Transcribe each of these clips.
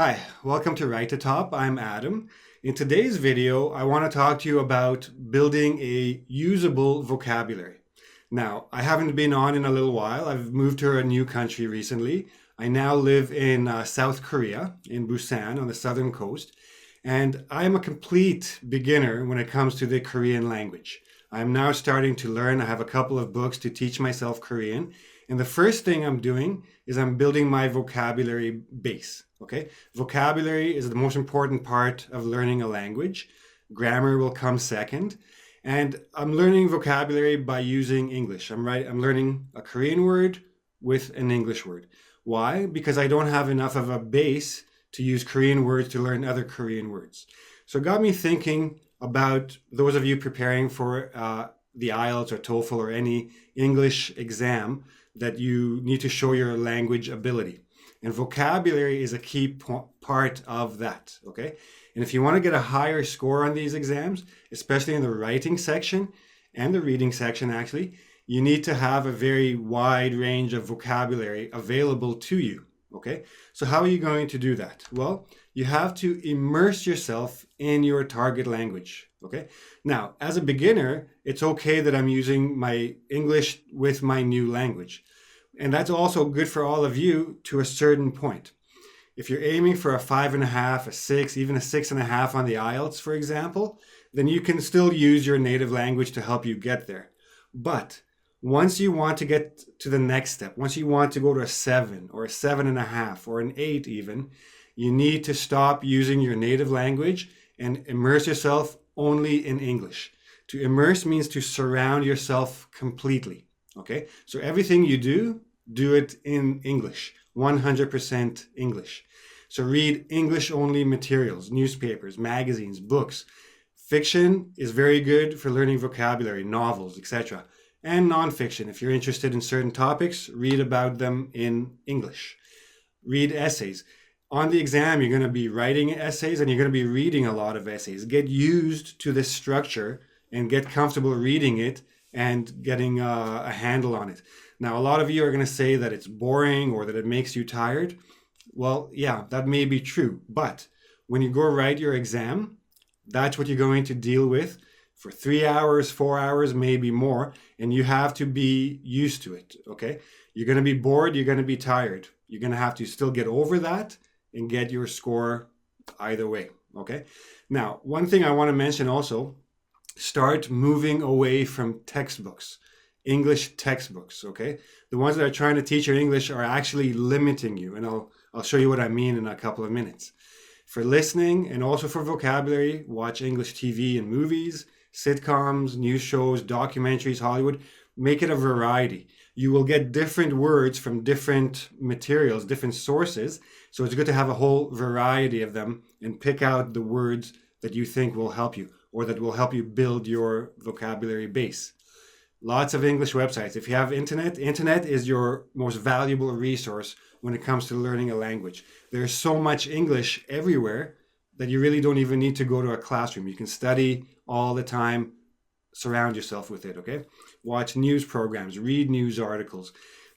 Hi, welcome to Right to Top. I'm Adam. In today's video, I want to talk to you about building a usable vocabulary. Now, I haven't been on in a little while. I've moved to a new country recently. I now live in South Korea, in Busan, on the southern coast, and I'm a complete beginner when it comes to the Korean language. I'm now starting to learn. I have a couple of books to teach myself Korean, and the first thing I'm doing is I'm building my vocabulary base. Okay, vocabulary is the most important part of learning a language. Grammar will come second. And I'm learning vocabulary by using English. I'm learning a Korean word with an English word. Why? Because I don't have enough of a base to use Korean words to learn other Korean words. So it got me thinking about those of you preparing for the IELTS or TOEFL or any English exam that you need to show your language ability. And vocabulary is a key part of that, okay? And if you want to get a higher score on these exams, especially in the writing section and the reading section actually, you need to have a very wide range of vocabulary available to you, okay? So how are you going to do that? Well, you have to immerse yourself in your target language, okay? Now, as a beginner, it's okay that I'm using my English with my new language. And that's also good for all of you to a certain point. If you're aiming for a 5.5, a 6, even a 6.5 on the IELTS, for example, then you can still use your native language to help you get there. But once you want to get to the next step, once you want to go to a 7 or a 7.5 or an 8 even, you need to stop using your native language and immerse yourself only in English. To immerse means to surround yourself completely. Okay? So everything you do it in English, 100% English. So read English-only materials, newspapers, magazines, books. Fiction is very good for learning vocabulary, novels, etc. And nonfiction, if you're interested in certain topics, read about them in English. Read essays. On the exam, you're going to be writing essays and you're going to be reading a lot of essays. Get used to this structure and get comfortable reading it and getting a handle on it. Now, a lot of you are going to say that it's boring or that it makes you tired. Well, yeah, that may be true. But when you go write your exam, that's what you're going to deal with for 3 hours, 4 hours, maybe more. And you have to be used to it, okay? You're going to be bored. You're going to be tired. You're going to have to still get over that and get your score either way, okay? Now, one thing I want to mention also, start moving away from textbooks. English textbooks, okay? The ones that are trying to teach you English are actually limiting you, and I'll show you what I mean in a couple of minutes. For listening and also for vocabulary, watch English TV and movies, sitcoms, news shows, documentaries, Hollywood. Make it a variety. You will get different words from different materials, different sources, so it's good to have a whole variety of them and pick out the words that you think will help you or that will help you build your vocabulary base. Lots of English websites. If you have internet is your most valuable resource when it comes to learning a language. There's so much English everywhere that you really don't even need to go to a classroom. You can study all the time, surround yourself with it, okay? Watch news programs, read news articles.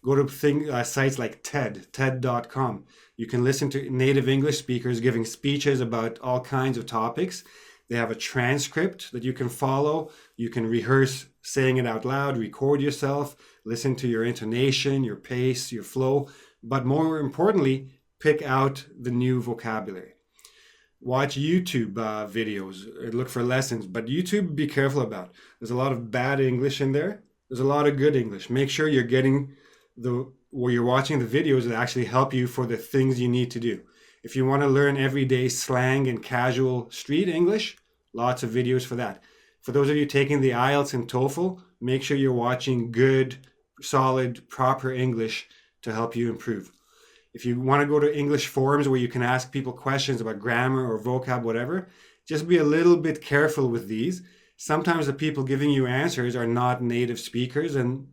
Go to sites like TED.com. You can listen to native English speakers giving speeches about all kinds of topics. They have a transcript that you can follow. You can rehearse saying it out loud, record yourself, listen to your intonation, your pace, your flow. But more importantly, pick out the new vocabulary. Watch YouTube videos, look for lessons. But YouTube, be careful about. There's a lot of bad English in there. There's a lot of good English. Make sure you're getting where you're watching the videos that actually help you for the things you need to do. If you want to learn everyday slang and casual street English, lots of videos for that. For those of you taking the IELTS and TOEFL, make sure you're watching good, solid, proper English to help you improve. If you want to go to English forums where you can ask people questions about grammar or vocab, whatever, just be a little bit careful with these. Sometimes the people giving you answers are not native speakers and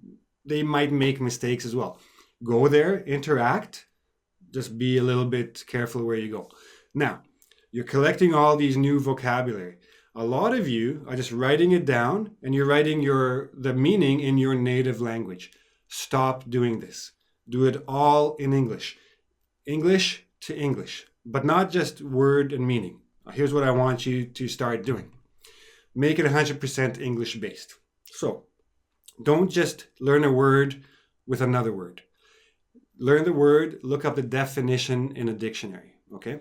they might make mistakes as well. Go there, interact, just be a little bit careful where you go. Now, you're collecting all these new vocabulary. A lot of you are just writing it down and you're writing the meaning in your native language. Stop doing this. Do it all in English. English to English. but not just word and meaning. Here's what I want you to start doing. Make it 100% English based. So don't just learn a word with another word. Learn the word, look up the definition in a dictionary, okay?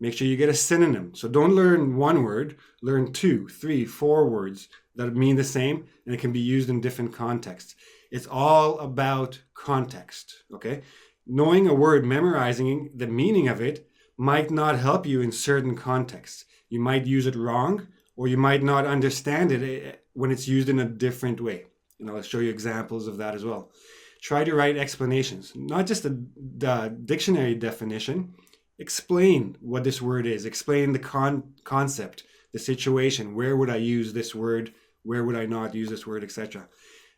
Make sure you get a synonym. So don't learn one word, learn 2, 3, 4 words that mean the same and it can be used in different contexts. It's all about context, okay? Knowing a word, memorizing the meaning of it might not help you in certain contexts. You might use it wrong, or you might not understand it when it's used in a different way. And I'll show you examples of that as well. Try to write explanations, not just the dictionary definition. Explain what this word is. Explain the concept, the situation. Where would I use this word? Where would I not use this word, etc.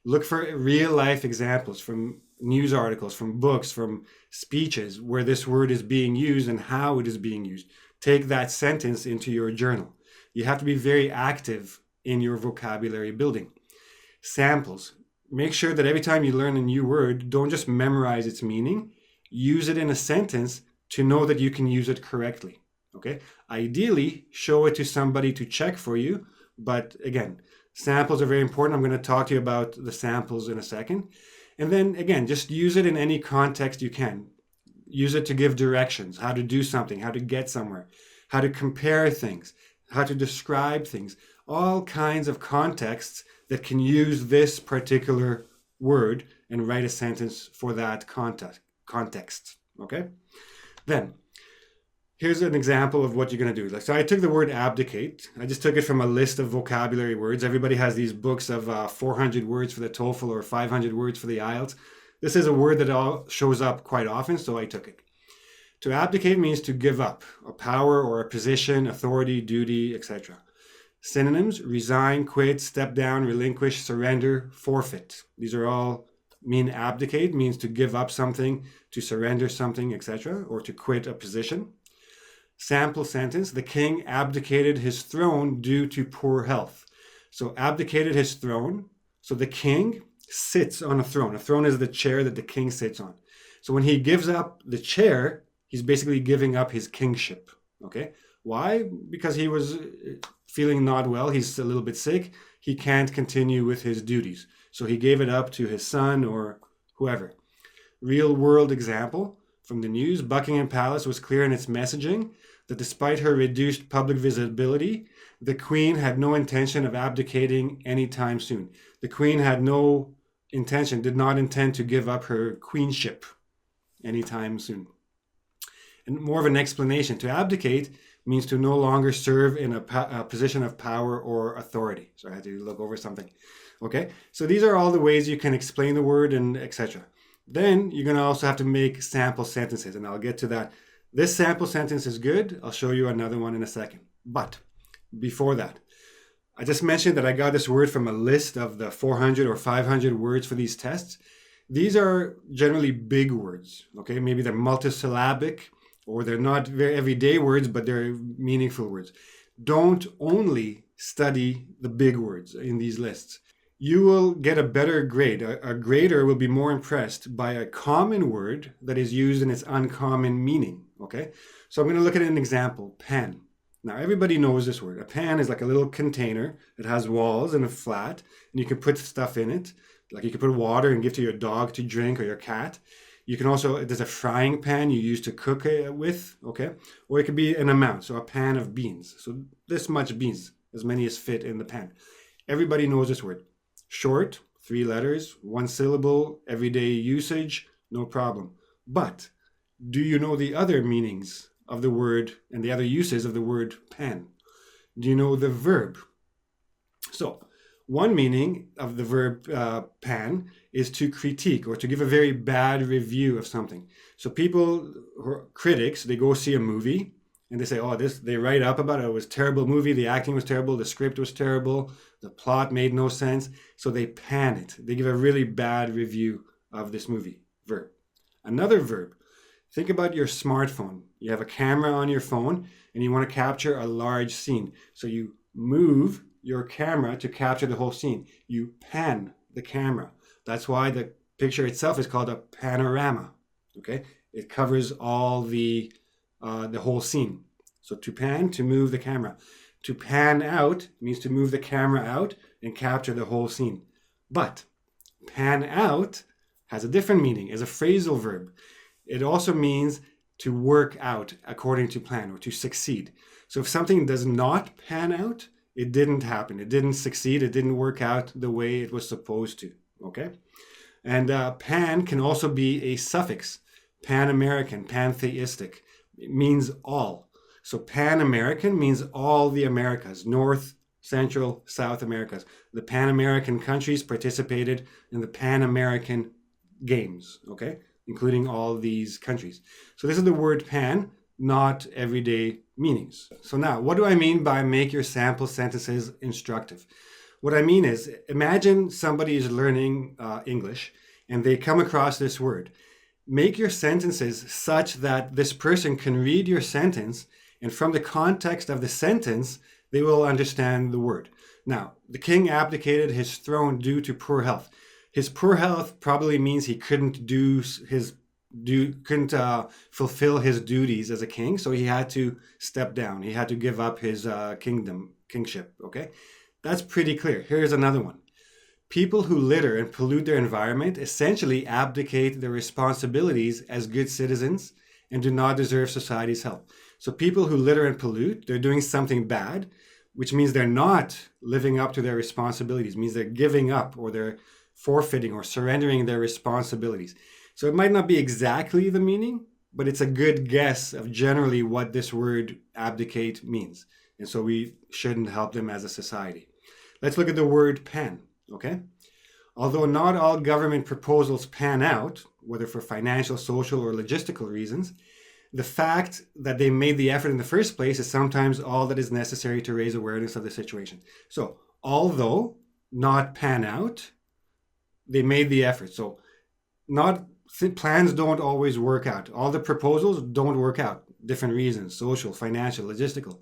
Look for real life examples from news articles, from books, from speeches where this word is being used and how it is being used. Take that sentence into your journal. You have to be very active in your vocabulary building. Samples. Make sure that every time you learn a new word, don't just memorize its meaning. Use it in a sentence to know that you can use it correctly. Okay? Ideally, show it to somebody to check for you. But again, samples are very important. I'm going to talk to you about the samples in a second. And then again, just use it in any context you can. Use it to give directions, how to do something, how to get somewhere, how to compare things, how to describe things, all kinds of contexts that can use this particular word and write a sentence for that context, okay? Then, here's an example of what you're going to do. So I took the word abdicate. I just took it from a list of vocabulary words. Everybody has these books of 400 words for the TOEFL or 500 words for the IELTS. This is a word that shows up quite often, so I took it. To abdicate means to give up a power or a position, authority, duty, etc. Synonyms: resign, quit, step down, relinquish, surrender, forfeit. These are all mean abdicate, means to give up something, to surrender something, etc., or to quit a position. Sample sentence: the king abdicated his throne due to poor health. So abdicated his throne. So the king sits on a throne. A throne is the chair that the king sits on. So when he gives up the chair, he's basically giving up his kingship. Okay? Why? Because he was feeling not well. He's a little bit sick. He can't continue with his duties. So he gave it up to his son or whoever. Real world example from the news: Buckingham Palace was clear in its messaging that despite her reduced public visibility, the Queen had no intention of abdicating anytime soon. The Queen had no intention, did not intend to give up her queenship anytime soon. And more of an explanation: to abdicate means to no longer serve in a position of power or authority. So I had to look over something. Okay, so these are all the ways you can explain the word and etc. Then you're going to also have to make sample sentences, and I'll get to that. This sample sentence is good. I'll show you another one in a second. But before that, I just mentioned that I got this word from a list of the 400 or 500 words for these tests. These are generally big words, okay? Maybe they're multisyllabic, or they're not very everyday words, but they're meaningful words. Don't only study the big words in these lists. You will get a better grade. A grader will be more impressed by a common word that is used in its uncommon meaning, okay? So I'm going to look at an example: pan. Now, everybody knows this word. A pan is like a little container. It has walls and a flat, and you can put stuff in it. Like you can put water and give to your dog to drink or your cat. You can also, there's a frying pan you use to cook with, okay? Or it could be an amount, so a pan of beans. So this much beans, as many as fit in the pan. Everybody knows this word. Short, 3 letters, 1 syllable, everyday usage, no problem. But do you know the other meanings of the word and the other uses of the word pan? Do you know the verb? So one meaning of the verb pan is to critique or to give a very bad review of something. So people, critics, they go see a movie and they say, oh, they write up about it. It was a terrible movie. The acting was terrible. The script was terrible. The plot made no sense. So they pan it. They give a really bad review of this movie. Verb. Another verb. Think about your smartphone. You have a camera on your phone and you want to capture a large scene. So you move your camera to capture the whole scene. You pan the camera. That's why the picture itself is called a panorama. Okay? It covers all the the whole scene. So to pan, to move the camera. To pan out means to move the camera out and capture the whole scene. But pan out has a different meaning as a phrasal verb. It also means to work out according to plan or to succeed. So if something does not pan out, it didn't happen. It didn't succeed. It didn't work out the way it was supposed to. Okay? And pan can also be a suffix. Pan-American, pantheistic. It means all. So Pan-American means all the Americas, North, Central, South Americas. The Pan-American countries participated in the Pan-American Games, okay? Including all these countries. So this is the word pan, not everyday meanings. So now, what do I mean by make your sample sentences instructive? What I mean is, imagine somebody is learning English and they come across this word. Make your sentences such that this person can read your sentence, and from the context of the sentence, they will understand the word. Now, the king abdicated his throne due to poor health. His poor health probably means he couldn't fulfill his duties as a king, so he had to step down. He had to give up his kingship, okay? That's pretty clear. Here's another one. People who litter and pollute their environment essentially abdicate their responsibilities as good citizens and do not deserve society's help. So people who litter and pollute, they're doing something bad, which means they're not living up to their responsibilities, means they're giving up or they're forfeiting or surrendering their responsibilities. So it might not be exactly the meaning, but it's a good guess of generally what this word abdicate means. And so we shouldn't help them as a society. Let's look at the word pan, okay? Although not all government proposals pan out, whether for financial, social, or logistical reasons, the fact that they made the effort in the first place is sometimes all that is necessary to raise awareness of the situation. So, although not pan out, they made the effort. So, plans don't always work out. All the proposals don't work out. Different reasons, social, financial, logistical.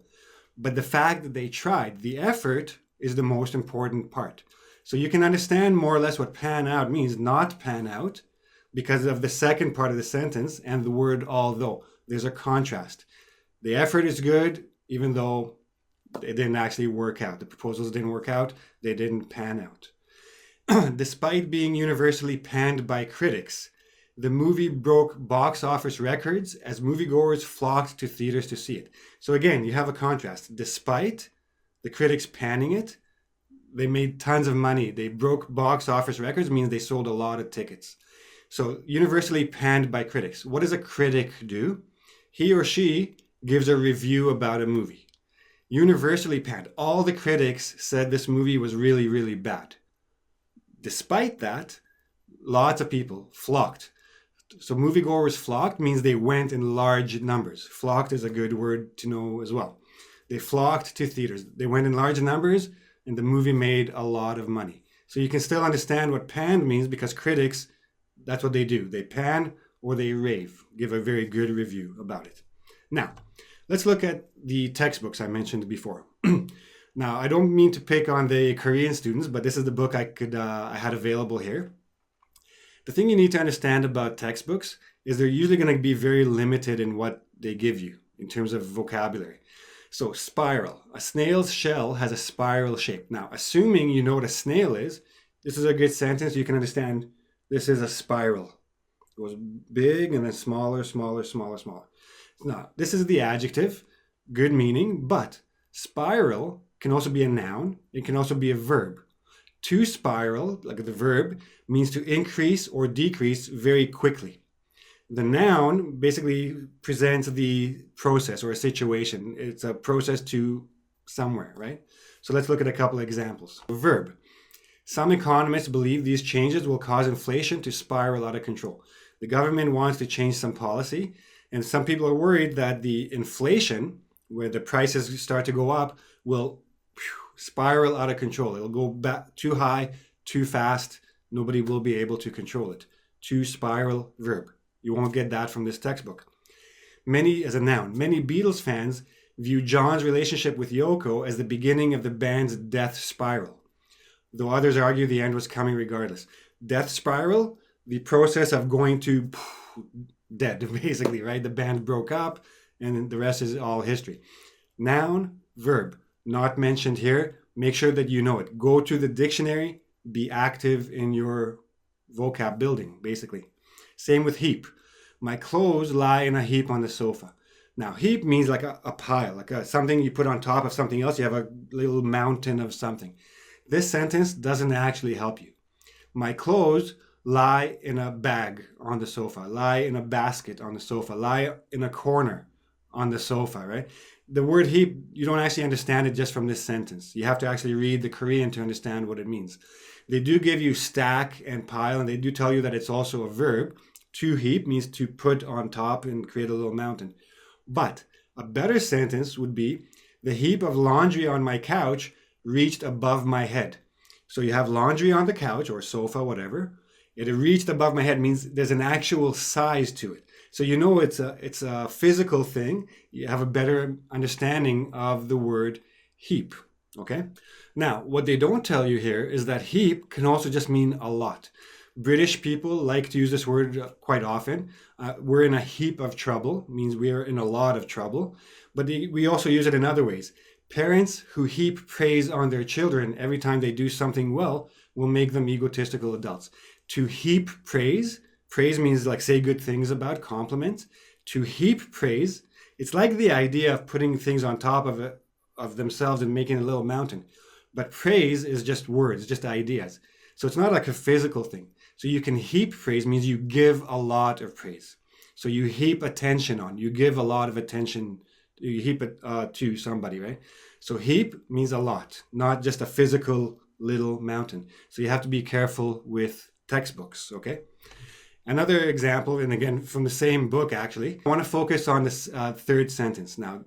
But the fact that they tried, the effort is the most important part. So you can understand more or less what pan out means, not pan out, because of the second part of the sentence and the word although. There's a contrast. The effort is good, even though it didn't actually work out. The proposals didn't work out. They didn't pan out. Despite being universally panned by critics, the movie broke box office records as moviegoers flocked to theaters to see it. So again, you have a contrast. Despite the critics panning it, they made tons of money. They broke box office records, means they sold a lot of tickets. So universally panned by critics. What does a critic do? He or she gives a review about a movie. Universally panned. All the critics said this movie was really, really bad. Despite that, lots of people flocked. So moviegoers flocked means they went in large numbers. Flocked is a good word to know as well. They flocked to theaters. They went in large numbers and the movie made a lot of money. So you can still understand what panned means because critics, that's what they do. They pan or they rave, give a very good review about it. Now, let's look at the textbooks I mentioned before. Now, I don't mean to pick on the Korean students, but this is the book I had available here. The thing you need to understand about textbooks is they're usually going to be very limited in what they give you in terms of vocabulary. So spiral, a snail's shell has a spiral shape. Now, assuming you know what a snail is, this is a good sentence. You can understand this is a spiral. It goes big and then smaller, smaller, smaller, smaller. Now, this is the adjective, good meaning, but spiral can also be a noun. It can also be a verb. To spiral, like the verb, means to increase or decrease very quickly. The noun basically presents the process or a situation. It's a process to somewhere, right? So let's look at a couple of examples. Verb. Some economists believe these changes will cause inflation to spiral out of control. The government wants to change some policy, and some people are worried that the inflation, where the prices start to go up, will spiral out of control. It'll go back too high, too fast. Nobody will be able to control it. To spiral, verb. You won't get that from this textbook. Many, as a noun, many Beatles fans view John's relationship with Yoko as the beginning of the band's death spiral, though others argue the end was coming regardless. Death spiral, the process of going to dead, basically, right? The band broke up, and the rest is all history. Noun, verb, not mentioned here. Make sure that you know it. Go to the dictionary, be active in your vocab building, basically. Same with heap. My clothes lie in a heap on the sofa. Now, heap means like a pile, like something you put on top of something else. You have a little mountain of something. This sentence doesn't actually help you. My clothes lie in a bag on the sofa, lie in a basket on the sofa, lie in a corner on the sofa, right? The word heap, you don't actually understand it just from this sentence. You have to actually read the Korean to understand what it means. They do give you stack and pile, and they do tell you that it's also a verb. To heap means to put on top and create a little mountain. But a better sentence would be, the heap of laundry on my couch reached above my head. So you have laundry on the couch or sofa, whatever. It reached above my head means there's an actual size to it. So you know it's a physical thing. You have a better understanding of the word heap, okay? Now, what they don't tell you here is that heap can also just mean a lot. British people like to use this word quite often. We're in a heap of trouble, means we are in a lot of trouble. But we also use it in other ways. Parents who heap praise on their children every time they do something well will make them egotistical adults. To heap praise, praise means like say good things about, compliments. To heap praise, it's like the idea of putting things on top of themselves and making a little mountain. But praise is just words, just ideas. So it's not like a physical thing. So you can heap praise means you give a lot of praise. So you heap attention on, you give a lot of attention, you heap it to somebody, right? So heap means a lot, not just a physical little mountain. So you have to be careful with textbooks, okay? Another example, and again from the same book actually, I want to focus on this third sentence. Now,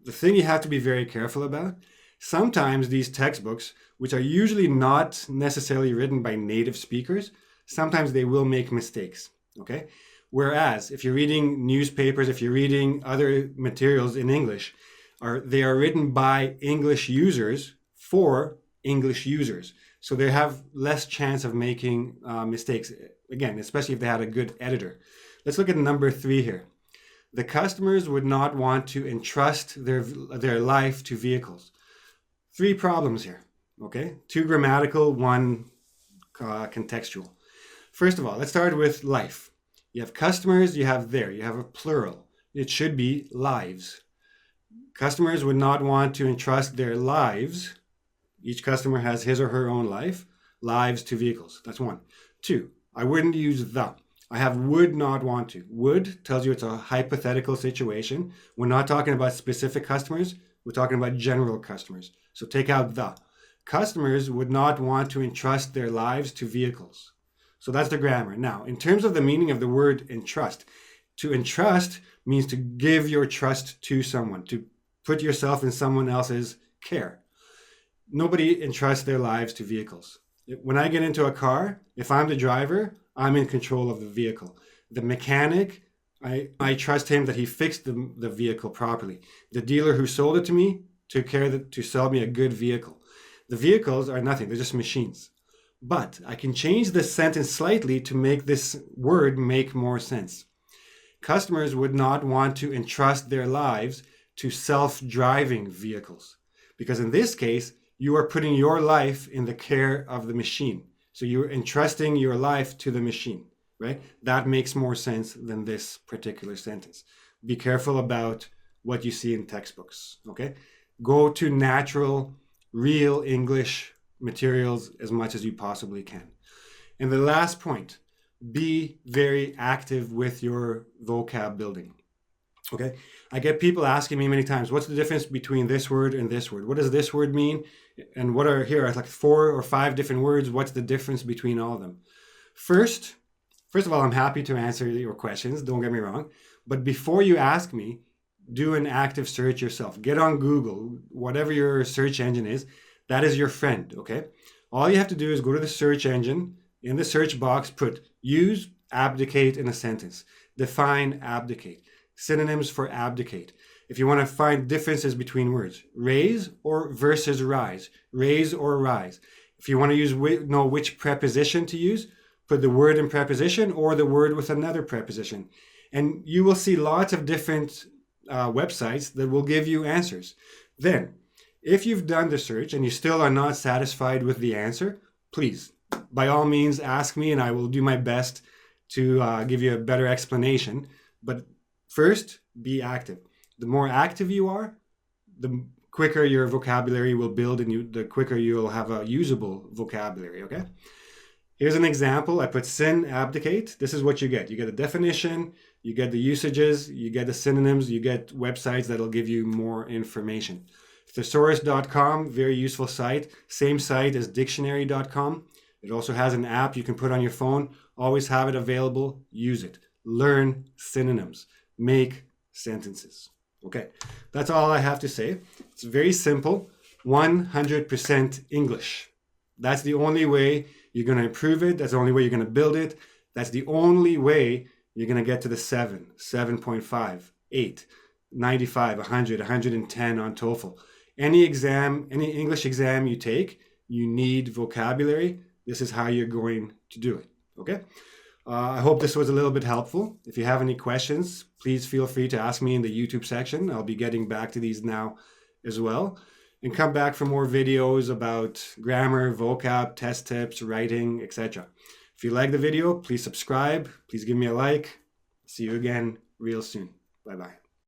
the thing you have to be very careful about, sometimes these textbooks, which are usually not necessarily written by native speakers, sometimes they will make mistakes, okay? Whereas if you're reading newspapers, if you're reading other materials in English, they are written by English users for English users. So they have less chance of making mistakes, again, especially if they had a good editor. Let's look at number 3 here. The customers would not want to entrust their life to vehicles. 3 problems here, okay? 2 grammatical, 1 contextual. First of all, let's start with life. You have customers, you have a plural. It should be lives. Customers would not want to entrust their lives. Each customer has his or her own lives to vehicles. That's 1. 2, I wouldn't use the. I have would not want to. Would tells you it's a hypothetical situation. We're not talking about specific customers. We're talking about general customers. So take out the. Customers would not want to entrust their lives to vehicles. So that's the grammar. Now, in terms of the meaning of the word entrust, to entrust means to give your trust to someone, to put yourself in someone else's care. Nobody entrusts their lives to vehicles. When I get into a car, if I'm the driver, I'm in control of the vehicle. The mechanic, I trust him that he fixed the vehicle properly. The dealer who sold it to me took care to sell me a good vehicle. The vehicles are nothing, they're just machines. But I can change this sentence slightly to make this word make more sense. Customers would not want to entrust their lives to self-driving vehicles. Because in this case, you are putting your life in the care of the machine. So you're entrusting your life to the machine, right? That makes more sense than this particular sentence. Be careful about what you see in textbooks, okay? Go to natural, real English materials as much as you possibly can. And the last point, be very active with your vocab building. Okay, I get people asking me many times, what's the difference between this word and this word? What does this word mean? And what are here? Like 4 or 5 different words. What's the difference between all of them? First of all, I'm happy to answer your questions. Don't get me wrong. But before you ask me, do an active search yourself. Get on Google, whatever your search engine is. That is your friend, okay? All you have to do is go to the search engine. In the search box, put use abdicate in a sentence. Define abdicate. Synonyms for abdicate. If you want to find differences between words, raise or versus rise. Raise or rise. If you want to know which preposition to use, put the word in preposition or the word with another preposition. And you will see lots of different websites that will give you answers. Then, if you've done the search and you still are not satisfied with the answer, please, by all means, ask me and I will do my best to give you a better explanation. But first, be active. The more active you are, the quicker your vocabulary will build and the quicker you'll have a usable vocabulary, okay? Here's an example. I put sin, abdicate. This is what you get. You get a definition, you get the usages, you get the synonyms, you get websites that'll give you more information. Thesaurus.com, very useful site. Same site as dictionary.com. It also has an app you can put on your phone. Always have it available. Use it. Learn synonyms. Make sentences. Okay, that's all I have to say. It's very simple. 100% English. That's the only way you're going to improve it. That's the only way you're going to build it. That's the only way you're going to get to the 7, 7.5, 8, 95, 100, 110 on TOEFL. Any exam, any English exam you take, you need vocabulary. This is how you're going to do it, okay? I hope this was a little bit helpful. If you have any questions, please feel free to ask me in the YouTube section. I'll be getting back to these now as well. And come back for more videos about grammar, vocab, test tips, writing, etc. If you like the video, please subscribe. Please give me a like. See you again real soon. Bye-bye.